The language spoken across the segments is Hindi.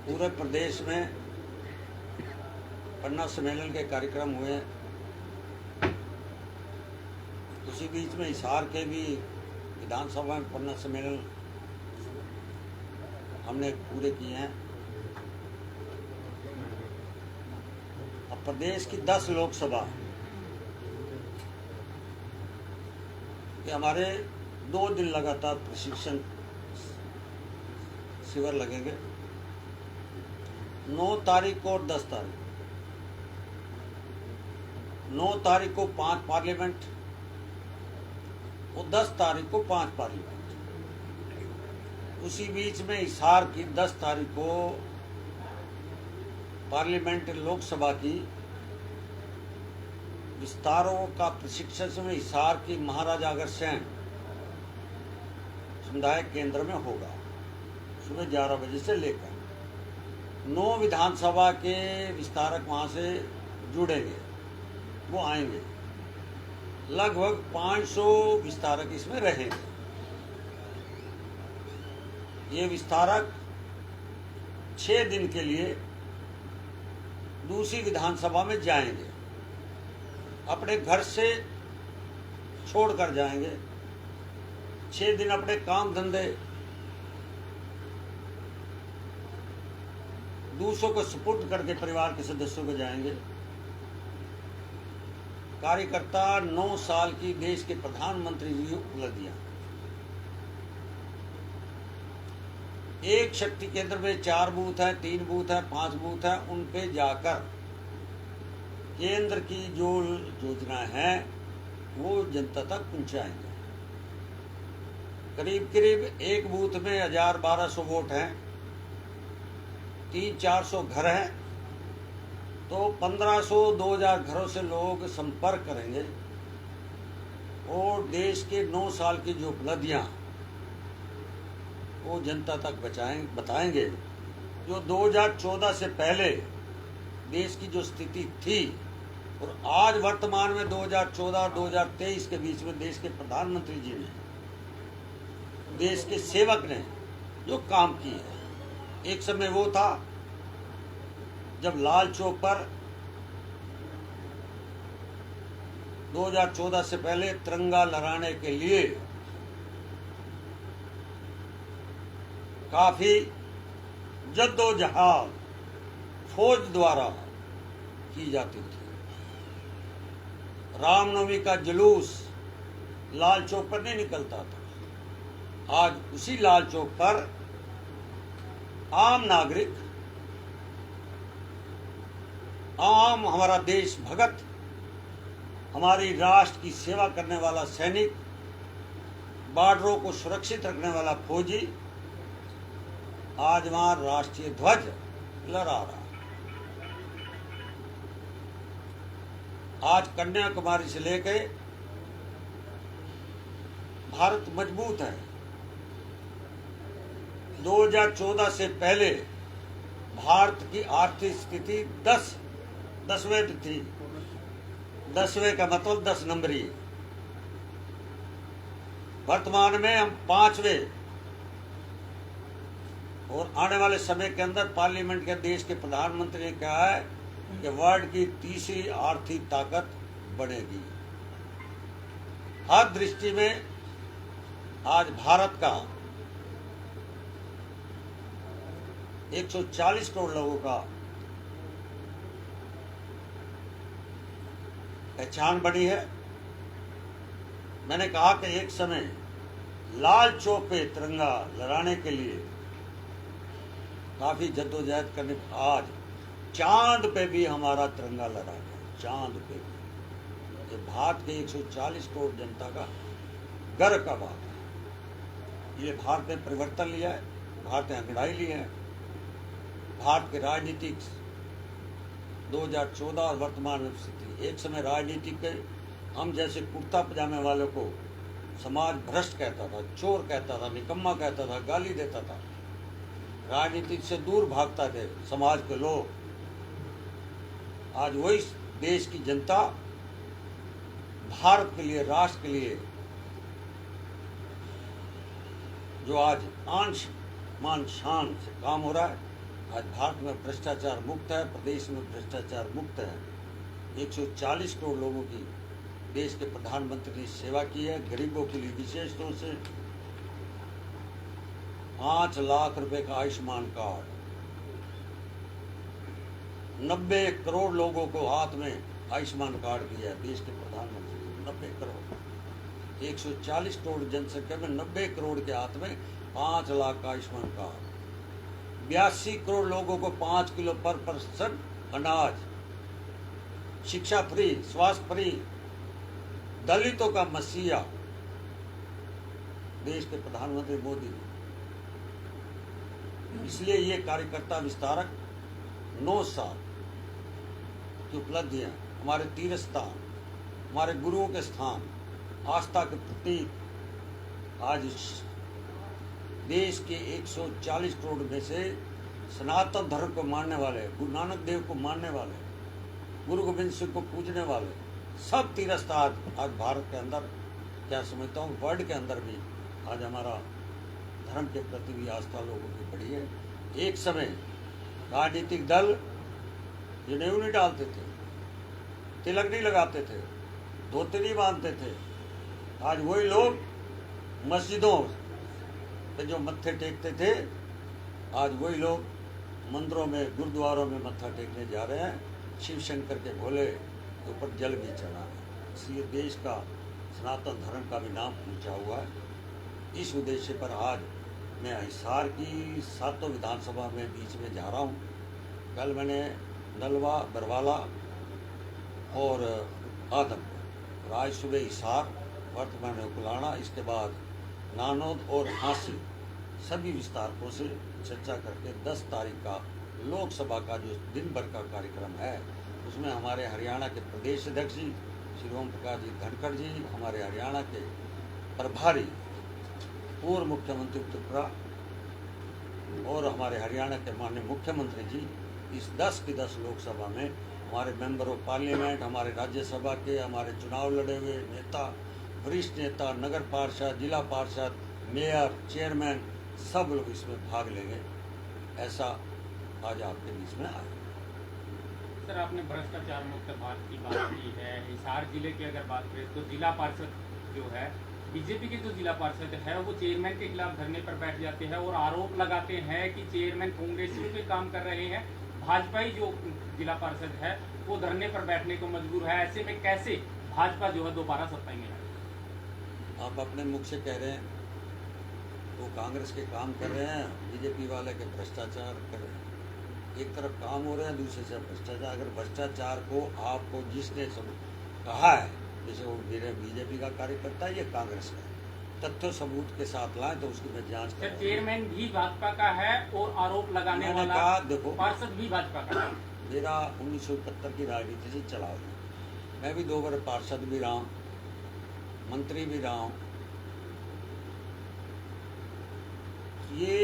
पूरे प्रदेश में पन्ना सम्मेलन के कार्यक्रम हुए। उसी बीच में हिसार के भी विधानसभा में पन्ना सम्मेलन हमने पूरे किए हैं। अब प्रदेश की 10 लोकसभा के हमारे 2 दिन लगातार प्रशिक्षण शिविर लगेंगे, 9 तारीख को और 10 तारीख। 9 तारीख को 5 पार्लियामेंट और 10 तारीख को 5 पार्लियामेंट। उसी बीच में हिसार की 10 तारीख को पार्लियामेंट लोकसभा की विस्तारों का प्रशिक्षण में हिसार की महाराजा अग्रसेन समुदाय केंद्र में होगा। सुबह 11 बजे से लेकर 9 विधानसभा के विस्तारक वहां से जुड़ेंगे, वो आएंगे। लगभग 500 विस्तारक इसमें रहेंगे। ये विस्तारक 6 दिन के लिए दूसरी विधानसभा में जाएंगे, अपने घर से छोड़कर जाएंगे। 6 दिन अपने काम धंधे दूसरों को सुपुर्द करके परिवार के सदस्यों को जाएंगे। कार्यकर्ता 9 साल की देश के प्रधानमंत्री की उपलब्धियां, एक शक्ति केंद्र में 4 बूथ है, 3 बूथ है, 5 बूथ है, उन पे जाकर केंद्र की जो योजना है वो जनता तक पहुंचाएंगे। करीब करीब एक बूथ में 1000-1200 वोट हैं, 300-400 घर हैं, तो 1500-2000 घरों से लोग संपर्क करेंगे और देश के 9 साल की जो उपलब्धियां वो जनता तक बताएंगे। जो 2014 से पहले देश की जो स्थिति थी और आज वर्तमान में 2014 और 2023 के बीच में देश के प्रधानमंत्री जी ने, देश के सेवक ने जो काम किए हैं। एक समय वो था जब लाल चौक पर 2014 से पहले तिरंगा लहराने के लिए काफी जद्दोजहद फौज द्वारा की जाती थी। रामनवमी का जुलूस लाल चौक पर नहीं निकलता था। आज उसी लाल चौक पर आम नागरिक, आम हमारा देश भगत, हमारी राष्ट्र की सेवा करने वाला सैनिक, बॉर्डरों को सुरक्षित रखने वाला फौजी आज वहां राष्ट्रीय ध्वज लहरा रहा है। आज कन्याकुमारी से लेकर भारत मजबूत है। 2014 से पहले भारत की आर्थिक स्थिति 10वें थी। 10वें का मतलब 10 नंबरी। वर्तमान में हम 5वें और आने वाले समय के अंदर पार्लियामेंट के देश के प्रधानमंत्री ने कहा है कि वर्ल्ड की तीसरी आर्थिक ताकत बनेगी। हर दृष्टि में आज भारत का 140 करोड़ लोगों का पहचान बनी है। मैंने कहा कि एक समय लाल चौक पे तिरंगा लहराने के लिए काफी जद्दोजहद करने, आज चांद पे भी हमारा तिरंगा लहरा है। चांद पे भी। ये भारत के 140 करोड़ जनता का गर्व का बात है। ये भारत ने परिवर्तन लिया है, भारत ने अंगड़ाई ली है। भारत के राजनीतिक 2014 और वर्तमान में स्थिति, एक समय राजनीतिक के हम जैसे कुर्ता पजामे वालों को समाज भ्रष्ट कहता था, चोर कहता था, निकम्मा कहता था, गाली देता था, राजनीति से दूर भागता थे समाज के लोग। आज वही देश की जनता भारत के लिए, राष्ट्र के लिए जो आज आंश मान शान से काम हो रहा है, आज भारत में भ्रष्टाचार मुक्त है, प्रदेश में भ्रष्टाचार मुक्त है। 140 करोड़ लोगों की देश के प्रधानमंत्री ने सेवा की है। गरीबों के लिए विशेष तौर से 5 लाख रुपए का आयुष्मान कार्ड, 90 करोड़ लोगों को हाथ में आयुष्मान कार्ड दिया है देश के प्रधानमंत्री ने। 90 करोड़, 140 करोड़ जनसंख्या में 90 करोड़ के हाथ में 5 लाख का आयुष्मान कार्ड। 82 करोड़ लोगों को 5 किलो पर पर्सन अनाज, शिक्षा फ्री, स्वास्थ्य फ्री, दलितों का मसीहा देश के प्रधानमंत्री मोदी ने। इसलिए ये कार्यकर्ता विस्तारक 9 साल की उपलब्धियां, हमारे तीर्थ स्थान, हमारे गुरुओं के स्थान, आस्था के प्रतीक आज देश के 140 करोड़ में से सनातन धर्म को मानने वाले, गुरु नानक देव को मानने वाले, गुरु गोविंद सिंह को पूजने वाले सब तीर्थ आज भारत के अंदर, क्या समझता हूँ वर्ल्ड के अंदर भी आज हमारा धर्म के प्रति भी आस्था लोगों की बढ़ी है। एक समय राजनीतिक दल जनेऊ नहीं डालते थे, तिलक नहीं लगाते थे, धोती नहीं बांधते थे। आज वही लोग मस्जिदों पे जो मत्थे टेकते थे, आज वही लोग मंदिरों में, गुरुद्वारों में मत्था टेकने जा रहे हैं। शिव शंकर के भोले के ऊपर जल भी चढ़ा है। इसलिए देश का सनातन धर्म का भी नाम ऊंचा हुआ है। इस उद्देश्य पर आज मैं हिसार की 7 विधानसभा में बीच में जा रहा हूँ। कल मैंने नलवा, बरवाला और आदमपुर, आज सुबह हिसार, वर्तमान में कुलाना, इसके बाद नानोद और हांसी सभी विस्तारकों से चर्चा करके 10 तारीख का लोकसभा का जो दिन भर का कार्यक्रम है, उसमें हमारे हरियाणा के प्रदेश अध्यक्ष जी श्री ओम प्रकाश जी धनखड़ जी, हमारे हरियाणा के प्रभारी पूर्व मुख्यमंत्री त्रिपुरा और हमारे हरियाणा के माननीय मुख्यमंत्री जी, इस 10 की 10 लोकसभा में हमारे मेंबर ऑफ पार्लियामेंट, हमारे राज्यसभा के, हमारे चुनाव लड़े हुए नेता, वरिष्ठ नेता, नगर पार्षद, जिला पार्षद, मेयर, चेयरमैन, सब लोग इसमें भाग लेंगे। ऐसा आज आपके बीच में आया। सर, आपने भ्रष्टाचार मुक्त भारत की बात की है। हिसार जिले की अगर बात करें तो जिला पार्षद जो है, बीजेपी के जो जिला पार्षद है वो चेयरमैन के खिलाफ धरने पर बैठ जाते हैं और आरोप लगाते हैं कि चेयरमैन कांग्रेसियों के काम कर रहे हैं। भाजपाई जो जिला पार्षद है वो धरने पर बैठने को मजबूर है। ऐसे में कैसे भाजपा जो है दोबारा सत्ता में आए? आप अपने मुख से कह रहे हैं वो कांग्रेस के काम कर रहे हैं, बीजेपी वाले के भ्रष्टाचार कर रहे हैं। एक तरफ काम हो रहे हैं, दूसरे से भ्रष्टाचार। अगर भ्रष्टाचार को आपको जिसने कहा है, जैसे वो बीजेपी का कार्यकर्ता है, ये कांग्रेस का है, तथ्य सबूत के साथ लाएं तो उसकी मैं जांच करूं। चेयरमैन भी भाजपा का है और आरोप लगाने वाला कहा, देखो, पार्षद भी भाजपा का है। मेरा 1971 की राजनीति से चला हुआ, मैं भी 2 बार पार्षद भी रहा हूँ, मंत्री भी रहा हूँ। ये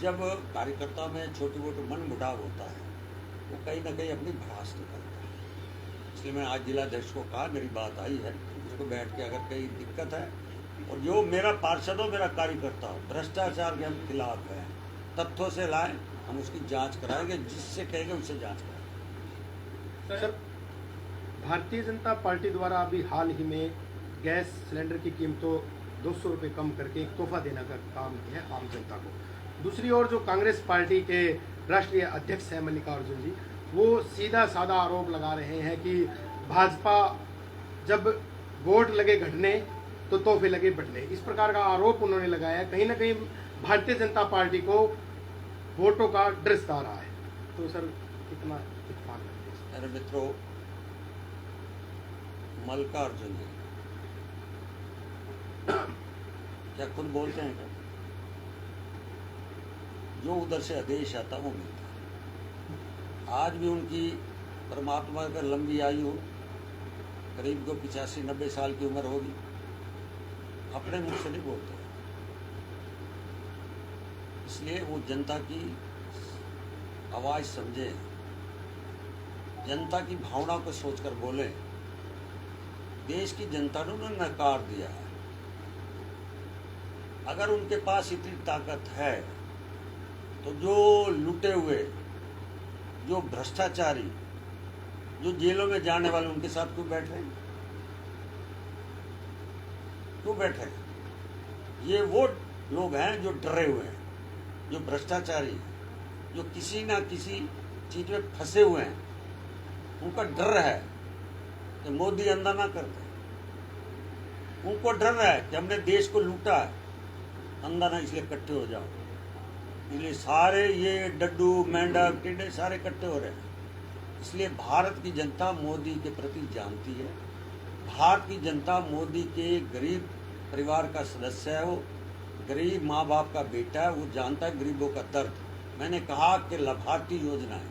जब कार्यकर्ता में छोटी मोटी मन मुटाव होता है, वो कहीं ना कहीं अपनी भड़ास निकलता है। इसलिए मैं आज जिलाध्यक्ष को कहा, मेरी बात आई है, उसको बैठ के अगर कहीं दिक्कत है और जो मेरा पार्षद हो, मेरा कार्यकर्ता हो, भ्रष्टाचार के हम खिलाफ हैं, तथ्यों से लाएं, हम उसकी जांच कराएंगे, जिससे कहेंगे उससे जांच कराएंगे। सर, भारतीय जनता पार्टी द्वारा अभी हाल ही में गैस सिलेंडर की कीमतों 200 रुपये कम करके एक तोहफा देने का काम किया है आम जनता को। दूसरी ओर जो कांग्रेस पार्टी के राष्ट्रीय अध्यक्ष हैं मल्लिकार्जुन जी, वो सीधा साधा आरोप लगा रहे हैं कि भाजपा जब वोट लगे घटने तो तोहफे लगे बढ़ने। इस प्रकार का आरोप उन्होंने लगाया है। कहीं ना कहीं भारतीय जनता पार्टी को वोटों का डर सता रहा है। तो सर कितना इत्तेफाक है? मेरे मित्रों, मल्लिकार्जुन जी क्या खुद बोलते हैं क्या? जो उधर से आदेश आता वो मिलता। आज भी उनकी परमात्मा अगर लंबी आयु, करीब को 85-90 साल की उम्र होगी, अपने मुख से नहीं बोलते। इसलिए वो जनता की आवाज समझे, जनता की भावना को सोचकर बोले। देश की जनता ने उन्हें नकार दिया है। अगर उनके पास इतनी ताकत है तो जो लुटे हुए जो भ्रष्टाचारी, जो जेलों में जाने वाले, उनके साथ क्यों बैठ रहे हैं? क्यों बैठ रहे हैं? ये वो लोग हैं जो डरे हुए हैं, जो भ्रष्टाचारी हैं, जो किसी ना किसी चीज में फंसे हुए हैं। उनका डर है कि मोदी अंधा ना कर दे। उनको डर है कि हमने देश को लूटा है, अंधा ना इसलिए इकट्ठे हो जाओ। इसलिए सारे ये डड्डू, मेंढक, टिड्डे सारे इकट्ठे हो रहे हैं। इसलिए भारत की जनता मोदी के प्रति जानती है। भारत की जनता मोदी के गरीब परिवार का सदस्य है, वो गरीब माँ बाप का बेटा है, वो जानता है गरीबों का दर्द। मैंने कहा कि लाभार्थी योजनाएं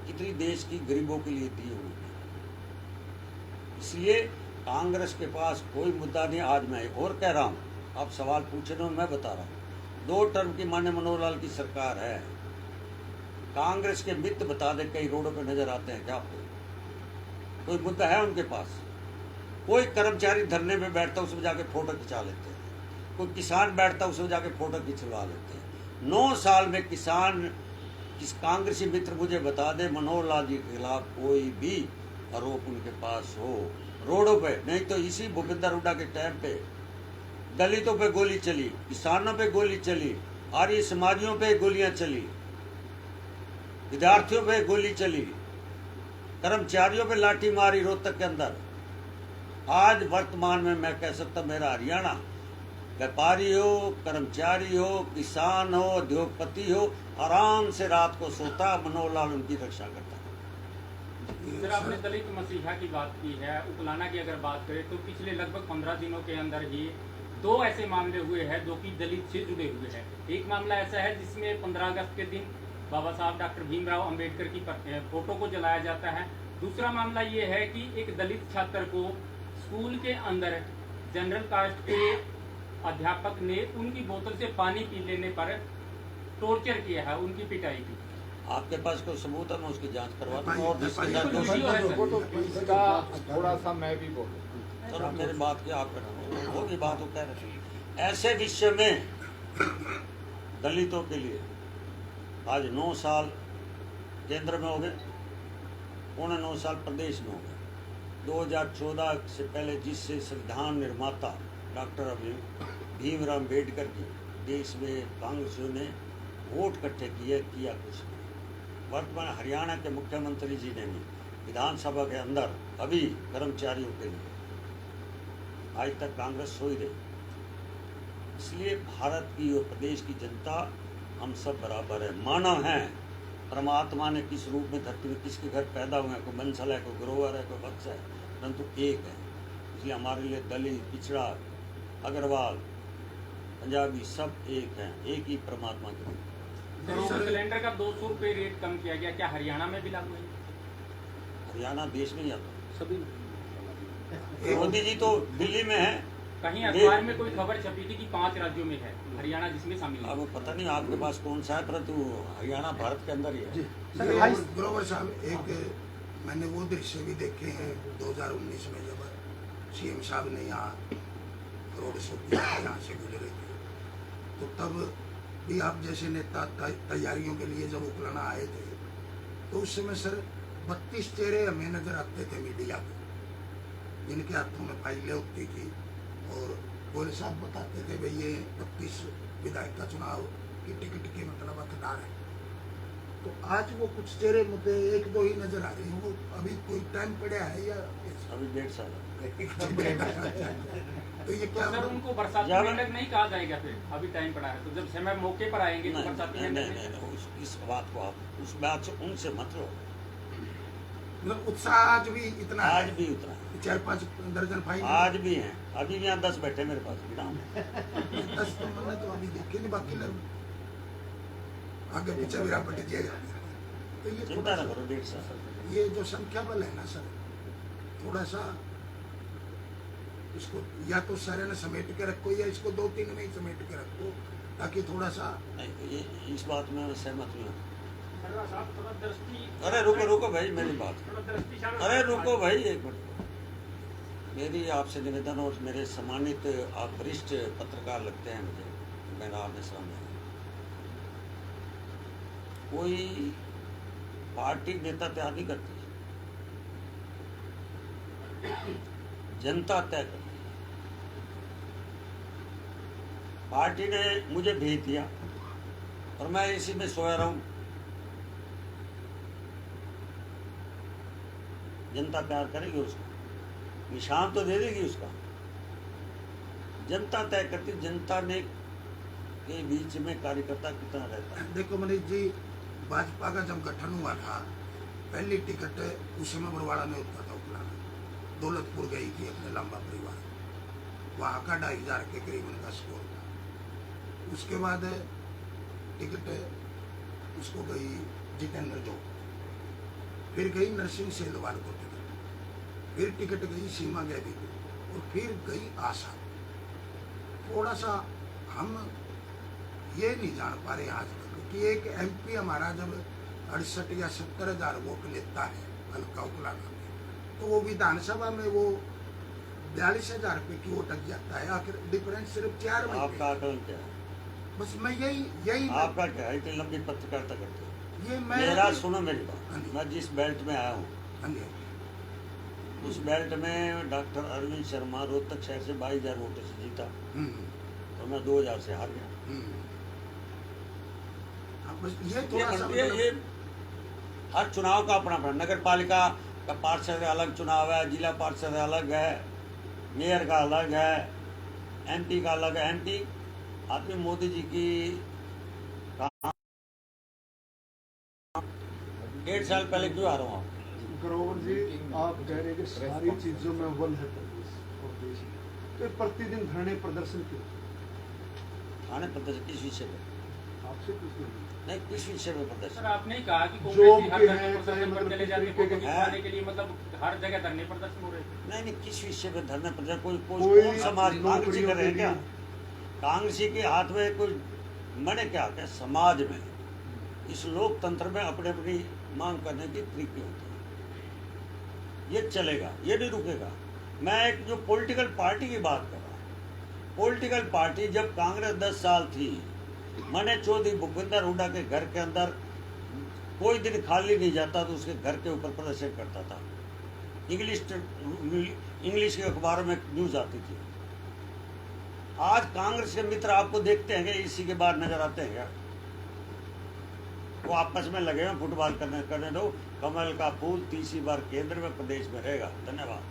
कितनी देश की गरीबों के लिए दी हुई है। इसलिए कांग्रेस के पास कोई मुद्दा नहीं। आज मैं एक और कह रहा हूँ, आप सवाल पूछ रहे हो, मैं बता रहा हूँ। 2 टर्म की माननीय मनोहर लाल की सरकार है। कांग्रेस के मित्र बता दे, कई रोडों पे नजर आते हैं क्या आपको? कोई मुद्दा है उनके पास? कोई कर्मचारी धरने में बैठता उसमें जाके फोटो खिंचा लेते हैं, कोई किसान बैठता उसमें जाके फोटो खिंचवा लेते हैं। 9 साल में किसान, किस कांग्रेसी मित्र मुझे बता दे मनोहर लाल जी के खिलाफ कोई भी आरोप उनके पास हो रोडों पे? नहीं तो इसी भूपेंद्र हुड्डा के टाइम पे दलितों पे गोली चली, किसानों पे गोली चली, आर्य समाजियों पे गोलियां चली, विद्यार्थियों पे गोली चली, कर्मचारियों पे लाठी मारी रोहतक के अंदर। आज वर्तमान में मैं कह सकता मेरा हरियाणा, व्यापारी हो, कर्मचारी हो, किसान हो, उद्योगपति हो, आराम से रात को सोता, मनोहर लाल उनकी रक्षा करता। सर, आपने दलित मसीहा की बात की है। उकलाना की अगर बात करें तो पिछले लगभग 15 दिनों के अंदर ही 2 ऐसे मामले हुए हैं जो कि दलित से जुड़े हुए हैं। एक मामला ऐसा है जिसमें 15 अगस्त के दिन बाबा साहब डॉक्टर भीमराव अंबेडकर की फोटो को जलाया जाता है। दूसरा मामला ये है कि एक दलित छात्र को स्कूल के अंदर जनरल कास्ट के अध्यापक ने उनकी बोतल से पानी पी लेने पर टॉर्चर किया है, उनकी पिटाई की। आपके पास कोई सबूत है? मैं उसकी जांच करवा दूंगा। और वीडियो है सर। इसका थोड़ा सा मैं भी बोलूं। चलो मेरी बात की आप होगी बात, वो कह रहे थे ऐसे विषय में दलितों के लिए आज 9 साल केंद्र में हो गए, 9.25 साल प्रदेश में हो गए। 2014 से पहले जिससे संविधान निर्माता डॉक्टर भीमराव अम्बेडकर की देश में कांग्रेसियों ने वोट इकट्ठे किए, किया कुछ नहीं। वर्तमान हरियाणा के मुख्यमंत्री जी ने भी विधानसभा के अंदर अभी कर्मचारियों के लिए आज तक कांग्रेस सो ही रही। इसलिए भारत की और प्रदेश की जनता हम सब बराबर है, मानव हैं। परमात्मा ने किस रूप में धरती में किसके घर पैदा हुए हैं, कोई बंसल है, कोई ग्रोवर है, कोई वत्स है, परंतु एक है। इसलिए हमारे लिए दलित, पिछड़ा, अग्रवाल, पंजाबी सब एक हैं, एक ही परमात्मा के रूप। सिलेंडर का 200 रुपये रेट कम किया गया, क्या हरियाणा में भी लागू है? हरियाणा देश में ही आता सभी है। मोदी जी तो दिल्ली में है। कहीं अखबार में कोई खबर छपी थी कि 5 राज्यों में है, हरियाणा जिसमें शामिल है। अब पता नहीं आपके पास कौन सा है, परंतु हरियाणा भारत के अंदर ही है। ग्रोवर साहब, एक मैंने वो दृश्य भी देखे हैं 2019 में जब सीएम साहब ने यहाँ रोड शो किया, यहाँ से गुजरे थे, तो तब भी आप जैसे नेता तैयारियों के लिए जब उकलाना आए थे, तो उस समय सर 32 चेहरे हमें नजर आते थे मीडिया में, जिनके हाथों में फाइलें होती थी और गोयल साहब बताते थे भाई ये 32 विधायक का चुनाव की टिकट के मतलब हकदार है। तो आज वो कुछ चेहरे मुझे 1-2 ही नजर आ रहे हैं। वो अभी कोई टाइम पड़ा है या अभी 1.5 साल तो ये क्या सर, उनको बरसाती मेंढक नहीं कहा जाएगा फिर? अभी टाइम पड़ा है तो जब समय मौके पर आएंगे तो बरसाती नहीं, मेंढक नहीं, नहीं, इस बात को आप उस बात से उनसे मत लो। मतलब उत्साह आज भी इतना आज है? भी उतना है, 4-5 दर्जन फाइल आज भी हैं। अभी भी यहाँ 10 बैठे मेरे पास गिनाओ। 10 तो मैंने तो अभी देखे नहीं, बाकी लोग आगे पीछे भी रापट जाएगा। तो ये चिंता थोड़ा ना सा करो, 1.5 साल। ये जो संख्या बल है ना सर, थोड़ा सा इसको या तो सारे ने समेट के रखो या इसको 2-3 में ही समेट के रखो, ताकि थोड़ा सा नहीं, ये इस बात में मैं सहमत नहीं हूँ। थोड़ा दृष्टि। अरे रुको भाई, मेरी बात। अरे रुको भाई, एक मिनट। मेरी आपसे निवेदन, और मेरे सम्मानित आप वरिष्ठ पत्रकार लगते हैं मुझे, मेरा आपने सामने कोई पार्टी नेता तय नहीं करती, जनता तय करती। पार्टी ने मुझे भेज दिया और मैं इसी में सोया रहूं। जनता प्यार करेगी उसको, निशान तो दे देगी उसका, जनता तय करती। जनता ने के बीच में कार्यकर्ता कितना रहता है। देखो मनीष जी, भाजपा का जब गठन हुआ था, पहली टिकट उस समय बरवाड़ा में उठता था उपलाना, दौलतपुर गई थी अपने लंबा परिवार, वहाँ का 2,500 के करीब उनका स्कोर था। उसके बाद टिकट उसको गई जितेंद्र जो, फिर गई नरसिंह सेलवाल को टिकट, फिर टिकट गई सीमा गैदी को, और फिर गई आशा। थोड़ा सा हम ये नहीं जान पा रहे आज तक कि एक एमपी हमारा जब 68 या 70 हजार वोट लेता है हल्का उपलाना में, तो वो विधानसभा में वो 42,000 रुपये की वोट अट जाता है। आखिर डिफरेंस सिर्फ 4 में। आपका आकलन क्या है? बस मैं यही आपका क्या है? इतनी लंबी पत्रकारिता करते हो। ये मैं मेरा सुनो मेरी हाँ बात, जी। मैं जिस बेल्ट में आया हूँ, हाँ जी, उस बेल्ट में डॉक्टर अरविंद शर्मा रोहतक शहर से 22,000 वोटों से जीता, तो मैं 2,000 से हार गया। हाँ, बस ये ये थोड़ा सा ये हर चुनाव का अपना अपना, नगर पालिका का पार्षद अलग चुनाव है, जिला पार्षद अलग है, मेयर का अलग है, एमपी का अलग है। एमपी आदमी मोदी जी की 1.5 साल पहले क्यों आ रहा हूँ? ग्रोवर जी, आप कह रहे हैं कि सारी चीजों में अव्वल है प्रदेश और देश, तो प्रतिदिन धरने प्रदर्शन क्यों? आने प्रदर्शन किस विषय पे? आपसे कुछ नहीं, किस विषय पे सर प्रदर्शन? आपने ही कहा कि जो कांग्रेस हर भी धरने है, प्रदर्शन चाहे पर मतलब चले जाते तरीके फोटो के- खिंचवाने के लिए, मतलब हर जगह धरने प्रदर्शन हो रहे थे। नहीं, किस विषय पे धरना प्रदर्शन? कोई कोई कौन समाज कांग्रेसी नौकरियों कर रहे हैं के क्या? लिए। कांग्रेसी के हाथ में कोई, मैंने क्या कहा, समाज में इस लोकतंत्र में अपने अपनी मांग करने की तरीके होते हैं, ये चलेगा, ये नहीं रुकेगा। मैं एक जो पॉलिटिकल पार्टी की बात कर रहा हूँ, पॉलिटिकल पार्टी जब कांग्रेस 10 साल थी, मैंने चौधरी भूपेंद्र हुड्डा के घर के अंदर कोई दिन खाली नहीं जाता तो उसके घर के ऊपर प्रदर्शन करता था। इंग्लिश के अखबारों में न्यूज आती थी। आज कांग्रेस के मित्र आपको देखते हैं कि इसी के बाहर नजर आते हैं क्या? वो आपस में लगे हैं फुटबॉल करने दो। कमल का फूल तीसरी बार केंद्र में प्रदेश में रहेगा। धन्यवाद।